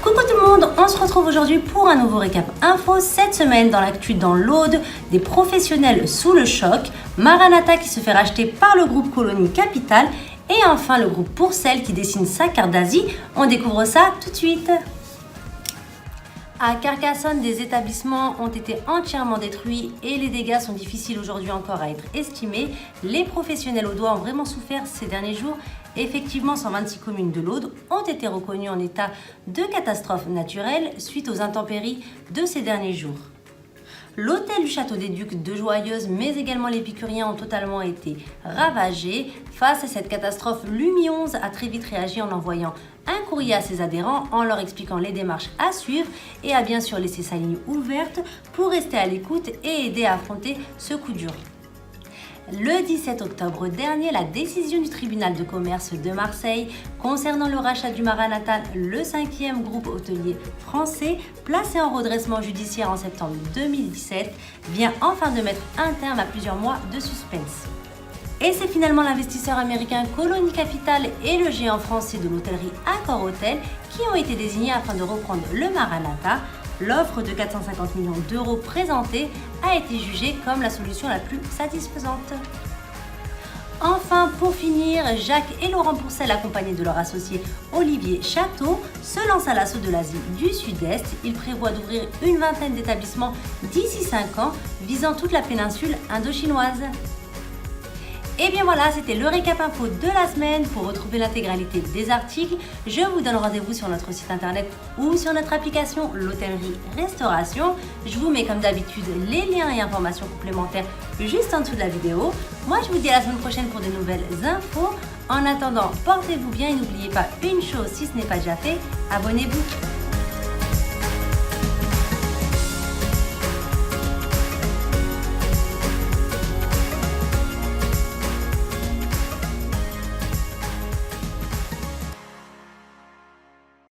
Coucou tout le monde, on se retrouve aujourd'hui pour un nouveau récap info. Cette semaine dans l'actu dans l'Aude, des professionnels sous le choc, Maranatha qui se fait racheter par le groupe Colonie Capital et enfin le groupe Pourcel qui dessine sa carte d'Asie. On découvre ça tout de suite. À Carcassonne, des établissements ont été entièrement détruits et les dégâts sont difficiles aujourd'hui encore à être estimés. Les professionnels audois ont vraiment souffert ces derniers jours. Effectivement, 126 communes de l'Aude ont été reconnues en état de catastrophe naturelle suite aux intempéries de ces derniers jours. L'hôtel du Château des Ducs de Joyeuse, mais également l'Épicurien ont totalement été ravagés. Face à cette catastrophe, l'UMI 11 a très vite réagi en envoyant un courrier à ses adhérents en leur expliquant les démarches à suivre et a bien sûr laissé sa ligne ouverte pour rester à l'écoute et aider à affronter ce coup dur. Le 17 octobre dernier, la décision du tribunal de commerce de Marseille concernant le rachat du Maranatha, le 5e groupe hôtelier français, placé en redressement judiciaire en septembre 2017, vient enfin de mettre un terme à plusieurs mois de suspense. Et c'est finalement l'investisseur américain Colonie Capital et le géant français de l'hôtellerie Accor Hotel qui ont été désignés afin de reprendre le Maranatha. L'offre de 450 millions d'euros présentée a été jugée comme la solution la plus satisfaisante. Enfin, pour finir, Jacques et Laurent Pourcel, accompagnés de leur associé Olivier Château, se lancent à l'assaut de l'Asie du Sud-Est. Ils prévoient d'ouvrir une vingtaine d'établissements d'ici 5 ans, visant toute la péninsule indo-chinoise. Et bien voilà, c'était le récap info de la semaine. Pour retrouver l'intégralité des articles, je vous donne rendez-vous sur notre site internet ou sur notre application L'Hôtellerie Restauration. Je vous mets comme d'habitude les liens et informations complémentaires juste en dessous de la vidéo. Moi, je vous dis à la semaine prochaine pour de nouvelles infos. En attendant, portez-vous bien et n'oubliez pas une chose si ce n'est pas déjà fait, abonnez-vous.